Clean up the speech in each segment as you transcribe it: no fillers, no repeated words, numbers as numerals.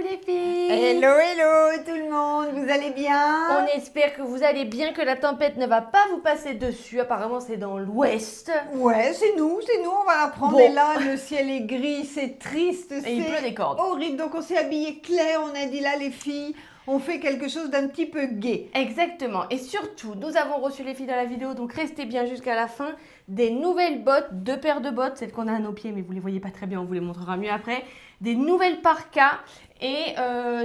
les filles. Hello, hello tout le monde, vous allez bien? On espère que vous allez bien, que la tempête ne va pas vous passer dessus. Apparemment, c'est dans l'ouest. Ouais, c'est nous, on va l'apprendre. Bon. Et là, le ciel est gris, c'est triste, Et il pleut des cordes. horrible. Donc on s'est habillé clair, on a dit là les filles, on fait quelque chose d'un petit peu gai. Exactement. Et surtout, nous avons reçu les filles dans la vidéo, donc restez bien jusqu'à la fin. Des nouvelles bottes, 2 paires de bottes, celles qu'on a à nos pieds, mais vous les voyez pas très bien, on vous les montrera mieux après. Des nouvelles parkas et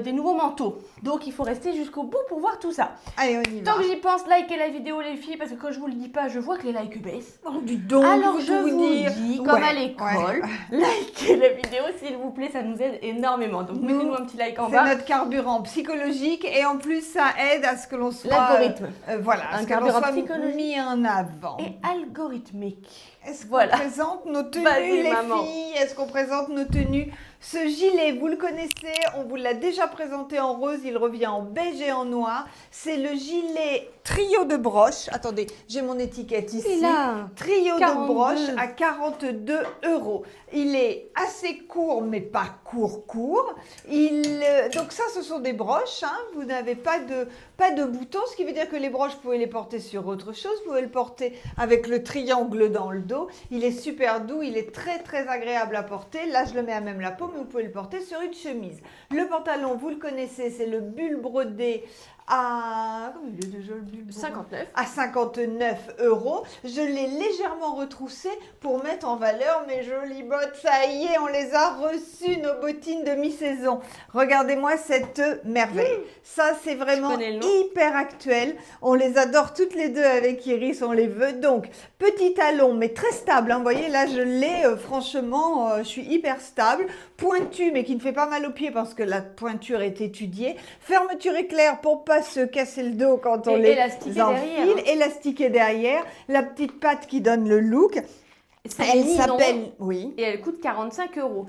des nouveaux manteaux. Donc il faut rester jusqu'au bout pour voir tout ça. Allez, on y va. Tant que j'y pense, likez la vidéo les filles, parce que quand je vous le dis pas, je vois que les likes baissent. Oh, du donc, Alors faut je tout vous dire. dis, comme à Ouais, l'école, ouais. likez la vidéo s'il vous plaît, ça nous aide énormément. Donc mettez-nous un petit like en bas. C'est notre carburant psychologique et en plus ça aide à ce que l'on soit... L'algorithme. Voilà, Un à ce que l'on carburant soit psychologique. mis en avant. Et algorithmique. Est-ce qu'on Voilà. présente nos tenues, Vas-y, les maman. filles? Est-ce qu'on présente nos tenues? Ce gilet, vous le connaissez, on vous l'a déjà présenté en rose, il revient en beige et en noir. C'est le gilet trio de broches. Attendez, j'ai mon étiquette ici. Il a Trio 42. de broches à 42 €. Il est assez court, mais pas court. Donc ça, ce sont des broches. Hein. Vous n'avez pas de boutons, ce qui veut dire que les broches, vous pouvez les porter sur autre chose. Vous pouvez le porter avec le triangle dans le dos. Il est super doux, il est très très agréable à porter. Là, je le mets à même la peau, mais vous pouvez le porter sur une chemise. Le pantalon, vous le connaissez, c'est le bulle brodé à... Comment il est déjà le bulle brodé 59. à 59 €. Je l'ai légèrement retroussé pour mettre en valeur mes jolies bottes. Ça y est, on les a reçues, nos bottines de mi-saison. Regardez-moi cette merveille. Ça, c'est vraiment connais le nom. hyper actuel. On les adore toutes les deux avec Iris, on les veut. Donc, petit talon, mais très stable. Hein. Vous voyez, là, je l'ai, franchement, je suis hyper stable. Pointu, mais qui ne fait pas mal aux pieds parce que la pointure est étudiée. Fermeture éclair pour pas se casser le dos quand on Et les élastiqué enfile. derrière, hein. Élastiqué derrière. La petite patte qui donne le look. C'est Elle nylon. s'appelle... Oui. Et elle coûte 45 €.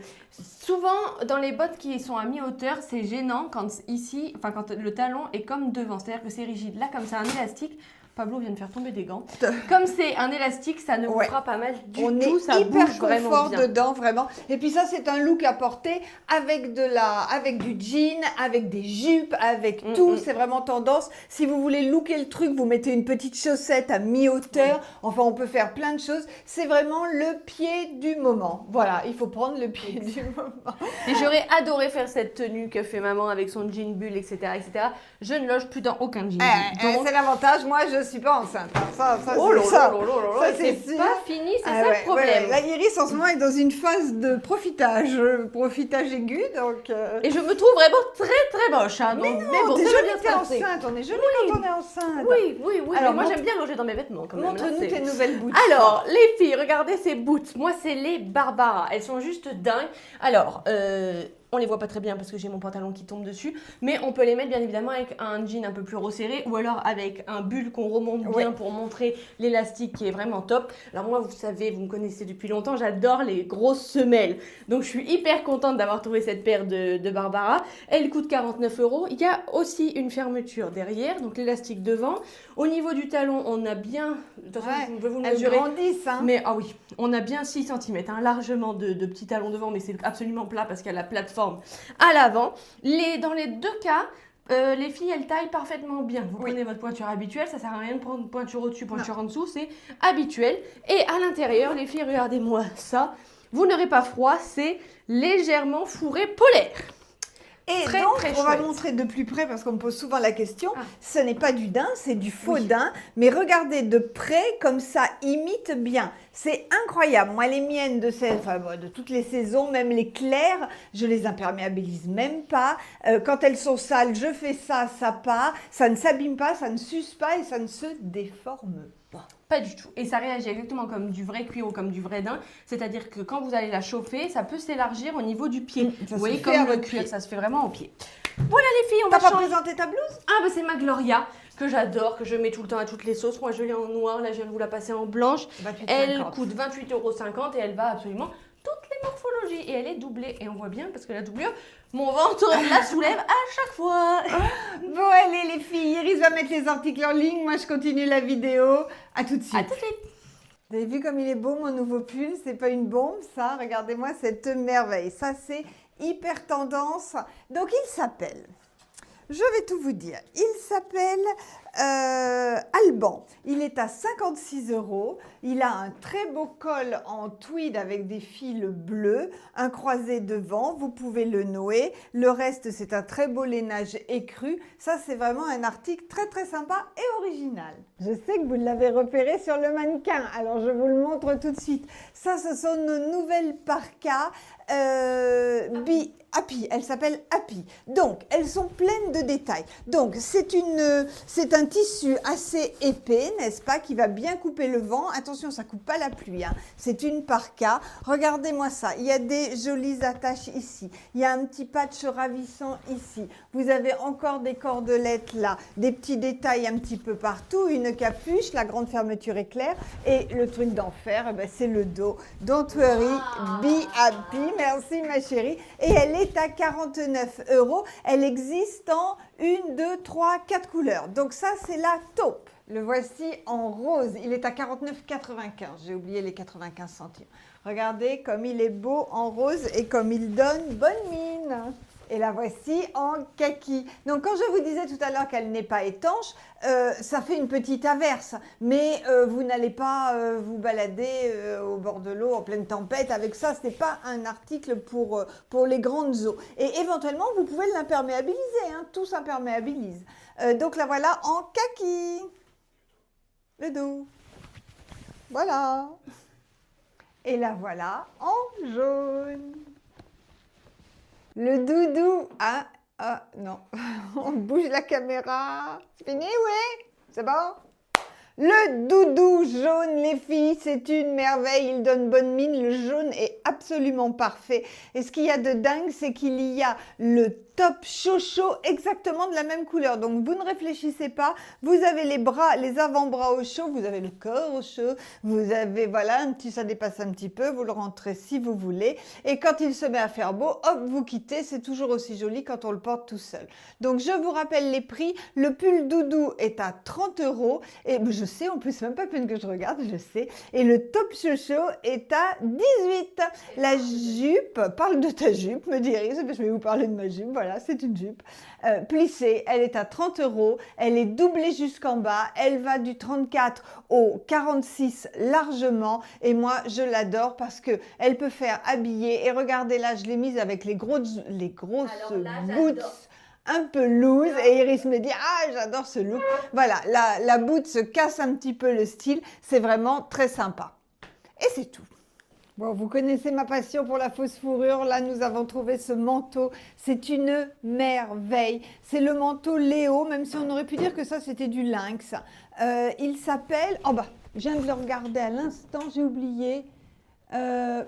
Souvent, dans les bottes qui sont à mi-hauteur, c'est gênant quand ici, enfin quand le talon est comme devant, c'est-à-dire que c'est rigide. Là, comme c'est un élastique, Pablo vient de faire tomber des gants. Comme c'est un élastique, ça ne vous Ouais. fera pas mal du On tout, est ça hyper bouge vraiment confort bien. dedans, vraiment. Et puis ça, c'est un look à porter avec du jean, avec des jupes, avec tout. C'est vraiment tendance. Si vous voulez looker le truc, vous mettez une petite chaussette à mi-hauteur. Enfin, on peut faire plein de choses. C'est vraiment le pied du moment. Voilà, il faut prendre le pied du moment. Et j'aurais adoré faire cette tenue que fait maman avec son jean bulle, etc., etc. Je ne loge plus dans aucun jean. Donc- C'est l'avantage. Moi, je suis pas enceinte. Ça, Oh là c'est là ça. là là là là, Ça, c'est c'est sûr. pas fini, c'est Ah ça ouais, le problème. ouais, ouais. La Iris, en ce moment, est dans une phase de profitage aigu. Donc, Et je me trouve vraiment très moche. Hein, mais donc, non, bon, t'es ça va jolie, bien se t'es passer. enceinte. On est jolie quand on est enceinte. Oui, Alors, mais moi montre- j'aime bien loger dans mes vêtements quand même. là, Montre-nous c'est- tes nouvelles bouts. Alors, les filles, regardez ces boots. Moi, c'est les Barbara. Elles sont juste dingues. Alors, on les voit pas très bien parce que j'ai mon pantalon qui tombe dessus, mais on peut les mettre bien évidemment avec un jean un peu plus resserré ou alors avec un bulle qu'on remonte bien pour montrer l'élastique qui est vraiment top. Alors moi, vous savez, vous me connaissez depuis longtemps, j'adore les grosses semelles. Donc, je suis hyper contente d'avoir trouvé cette paire de Barbara. Elle coûte 49 €. Il y a aussi une fermeture derrière, donc l'élastique devant. Au niveau du talon, on a bien... De toute façon, Ouais, je vais vous le elles mesurer. grandissent, hein. Mais ah oui, on a bien 6 cm, largement de petits talons devant, mais c'est absolument plat parce qu'il y a la plateforme à l'avant. Dans les deux cas, les filles, elles taillent parfaitement bien. Vous prenez votre pointure habituelle, ça sert à rien de prendre pointure au-dessus, pointure en dessous, c'est habituel. Et à l'intérieur, les filles, regardez-moi ça. Vous n'aurez pas froid, c'est légèrement fourré polaire. Et Très, donc, très on va chouette. montrer de plus près parce qu'on me pose souvent la question. Ah. Ce n'est pas du daim, c'est du faux Oui. daim. Mais regardez de près, comme ça imite bien. C'est incroyable. Moi, les miennes de toutes les saisons, même les claires, je les imperméabilise même pas. Quand elles sont sales, je fais ça, ça part. Ça ne s'abîme pas, ça ne s'use pas et ça ne se déforme pas. Pas du tout. Et ça réagit exactement comme du vrai cuir ou comme du vrai daim. C'est-à-dire que quand vous allez la chauffer, ça peut s'élargir au niveau du pied. Ça Vous voyez, se fait à comme le votre cuir, pied. ça se fait vraiment au pied. Voilà les filles, on T'as va pas changer. présenté ta blouse? Ah bah c'est ma Gloria, que j'adore, que je mets tout le temps à toutes les sauces. Moi je l'ai en noir, là je viens de vous la passer en blanche. 28,50. Elle coûte 28,50 € et elle va absolument toutes les morphologies. Et elle est doublée. Et on voit bien, parce que la doublure, mon ventre la soulève à chaque fois. Bon, allez les filles, Iris va mettre les articles en ligne. Moi, je continue la vidéo. À tout de suite. À tout de suite. Vous avez vu comme il est beau mon nouveau pull? C'est pas une bombe ça? Regardez-moi cette merveille. Ça c'est hyper tendance. Donc il s'appelle, je vais tout vous dire, il s'appelle Alban. Il est à 56 €. Il a un très beau col en tweed avec des fils bleus, un croisé devant, vous pouvez le nouer. Le reste, c'est un très beau lainage écru. Ça, c'est vraiment un article très très sympa et original. Je sais que vous l'avez repéré sur le mannequin, alors je vous le montre tout de suite. Ça, ce sont nos nouvelles parkas Happy, elles s'appellent Happy. Donc, elles sont pleines de détails. Donc, c'est un tissu assez épais, n'est-ce pas, qui va bien couper le vent. Attention, ça ne coupe pas la pluie, hein. C'est une parka. Regardez-moi ça. Il y a des jolies attaches ici. Il y a un petit patch ravissant ici. Vous avez encore des cordelettes là, des petits détails un petit peu partout, une capuche, la grande fermeture éclair et le truc d'enfer, eh ben, c'est le dos. Don't worry, be happy. Merci ma chérie. Et elle est à 49 €. Elle existe en 1, 2, 3, 4 couleurs. Donc ça, c'est la taupe. Le voici en rose. Il est à 49,95. J'ai oublié les 95 centimes. Regardez comme il est beau en rose et comme il donne bonne mine. Et la voici en kaki. Donc quand je vous disais tout à l'heure qu'elle n'est pas étanche, ça fait une petite averse. Mais vous n'allez pas vous balader au bord de l'eau en pleine tempête avec ça. Ce n'est pas un article pour les grandes eaux. Et éventuellement, vous pouvez l'imperméabiliser. Hein, tout s'imperméabilise. Donc la voilà en kaki. Le dos. Voilà. Et la voilà en jaune. Le doudou. Ah, non. On bouge la caméra. C'est fini, oui? C'est bon? Le doudou jaune, les filles, c'est une merveille. Il donne bonne mine. Le jaune est absolument parfait. Et ce qu'il y a de dingue, c'est qu'il y a le top chaud exactement de la même couleur. Donc, vous ne réfléchissez pas. Vous avez les bras, les avant-bras au chaud. Vous avez le corps au chaud. Vous avez, voilà, ça dépasse un petit peu. Vous le rentrez si vous voulez. Et quand il se met à faire beau, hop, vous quittez. C'est toujours aussi joli quand on le porte tout seul. Donc, je vous rappelle les prix. Le pull doudou est à 30 €. Et je sais, en plus, c'est même pas peine que je regarde, je sais. Et le top chaud est à 18. La jupe, parle de ta jupe, me dit Iris, je vais vous parler de ma jupe. Voilà, c'est une jupe plissée. Elle est à 30 €. Elle est doublée jusqu'en bas. Elle va du 34 au 46 largement. Et moi, je l'adore parce que elle peut faire habiller. Et regardez là, je l'ai mise avec les grosses boots un peu loose et Iris me dit « Ah, j'adore ce look !» Voilà, la boot se casse un petit peu le style. C'est vraiment très sympa. Et c'est tout. Bon, vous connaissez ma passion pour la fausse fourrure. Là, nous avons trouvé ce manteau. C'est une merveille. C'est le manteau Léo, même si on aurait pu dire que ça, c'était du lynx. Il s'appelle... Oh bah, je viens de le regarder à l'instant, j'ai oublié.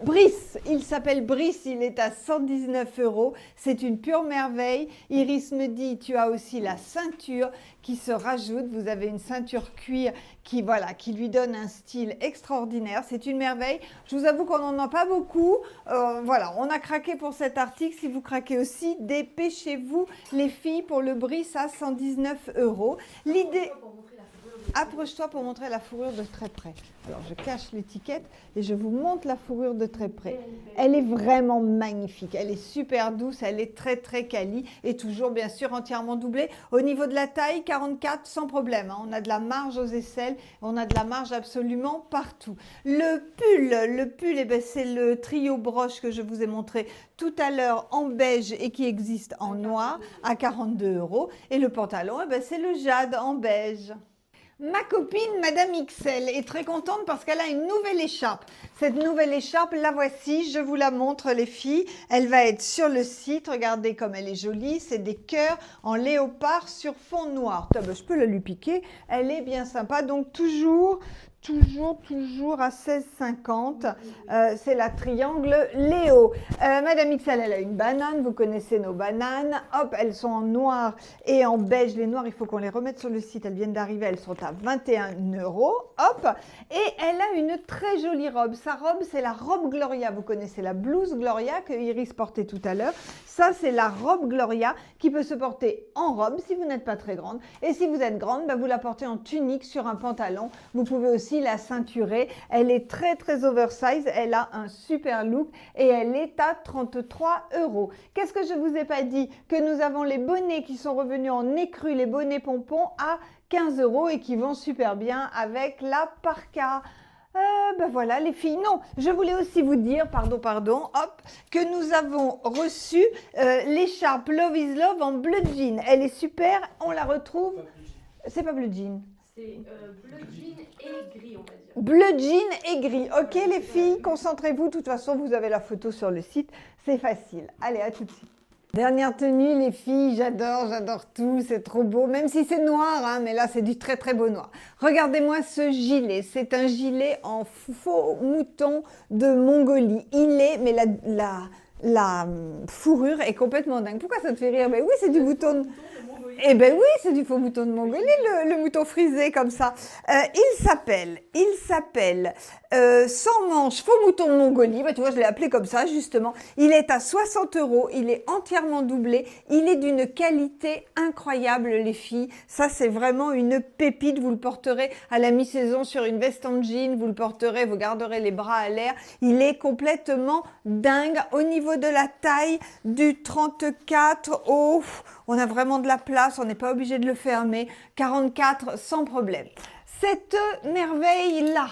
Brice, il s'appelle Brice, il est à 119 €. C'est une pure merveille. Iris me dit, tu as aussi la ceinture qui se rajoute. Vous avez une ceinture cuir qui lui donne un style extraordinaire. C'est une merveille. Je vous avoue qu'on n'en a pas beaucoup. Voilà, on a craqué pour cet article. Si vous craquez aussi, dépêchez-vous les filles pour le Brice à 119 €. L'idée... Approche-toi pour montrer la fourrure de très près. Alors, je cache l'étiquette et je vous montre la fourrure de très près. Elle est vraiment magnifique. Elle est super douce, elle est très très quali et toujours bien sûr entièrement doublée. Au niveau de la taille, 44 sans problème. Hein. On a de la marge aux aisselles, on a de la marge absolument partout. Le pull, eh ben, c'est le trio broche que je vous ai montré tout à l'heure en beige et qui existe en noir à 42 €. Et le pantalon, eh ben, c'est le jade en beige. Ma copine, Madame XL, est très contente parce qu'elle a une nouvelle écharpe. Cette nouvelle écharpe, la voici, je vous la montre les filles. Elle va être sur le site, regardez comme elle est jolie. C'est des cœurs en léopard sur fond noir. Je peux la lui piquer, elle est bien sympa. Donc toujours à 16,50. C'est la triangle Léo. Madame XL, elle a une banane. Vous connaissez nos bananes. Hop, elles sont en noir et en beige. Les noirs, il faut qu'on les remette sur le site. Elles viennent d'arriver. Elles sont à 21 €. Hop. Et elle a une très jolie robe. Sa robe, c'est la robe Gloria. Vous connaissez la blouse Gloria que Iris portait tout à l'heure. Ça, c'est la robe Gloria qui peut se porter en robe si vous n'êtes pas très grande. Et si vous êtes grande, bah, vous la portez en tunique sur un pantalon. Vous pouvez aussi la ceinturer. Elle est très, très oversize. Elle a un super look et elle est à 33 €. Qu'est-ce que je vous ai pas dit? Que nous avons les bonnets qui sont revenus en écru, les bonnets pompons à 15 € et qui vont super bien avec la parka. Ben voilà les filles, non, je voulais aussi vous dire, pardon, hop, que nous avons reçu l'écharpe Love is Love en bleu jean. Elle est super, on la retrouve, c'est pas bleu jean. C'est bleu jean et gris, on va dire. Bleu jean et gris. Ok les filles, concentrez-vous, de toute façon vous avez la photo sur le site, c'est facile. Allez, à tout de suite. Dernière tenue, les filles, j'adore tout, c'est trop beau, même si c'est noir, hein, mais là c'est du très très beau noir. Regardez-moi ce gilet, c'est un gilet en faux mouton de Mongolie. Mais la fourrure est complètement dingue. Pourquoi ça te fait rire? Ben oui, c'est du mouton. Eh ben oui, c'est du faux mouton de Mongolie, le mouton frisé comme ça. Il s'appelle sans manche faux mouton de Mongolie. Bah, tu vois, je l'ai appelé comme ça justement. Il est à 60 €. Il est entièrement doublé. Il est d'une qualité incroyable, les filles. Ça, c'est vraiment une pépite. Vous le porterez à la mi-saison sur une veste en jean. Vous le porterez, vous garderez les bras à l'air. Il est complètement dingue. Au niveau de la taille, du 34 au... On a vraiment de la place, on n'est pas obligé de le fermer. 44 sans problème. Cette merveille-là,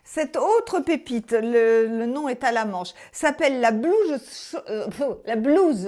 cette autre pépite, le nom est à la manche, s'appelle la blouse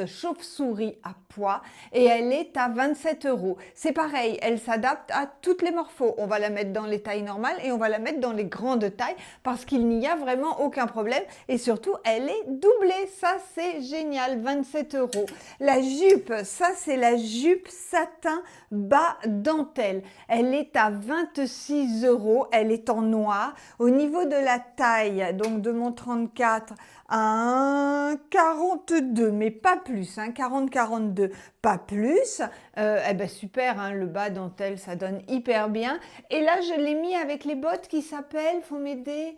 chauve-souris à pois et elle est à 27 €. C'est pareil, elle s'adapte à toutes les morphos. On va la mettre dans les tailles normales et on va la mettre dans les grandes tailles parce qu'il n'y a vraiment aucun problème. Et surtout, elle est doublée. Ça, c'est génial, 27 €. La jupe, ça, c'est la jupe satin bas dentelle. Elle est à 26 €. Elle est en noir. Au niveau de la taille, donc de mon 34 à un 42, mais pas plus, hein, 40-42, pas plus. Eh ben super, hein, le bas dentelle, ça donne hyper bien. Et là, je l'ai mis avec les bottes qui s'appellent, faut m'aider,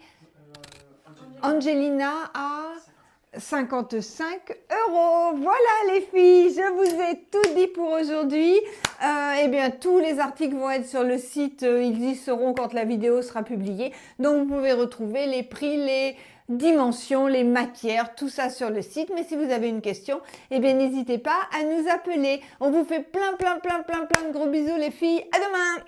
Angelina à 55 €. Voilà les filles, je vous ai tout dit pour aujourd'hui. Eh bien, tous les articles vont être sur le site, ils y seront quand la vidéo sera publiée. Donc, vous pouvez retrouver les prix, les dimensions, les matières, tout ça sur le site. Mais si vous avez une question, eh bien, n'hésitez pas à nous appeler. On vous fait plein de gros bisous les filles. À demain!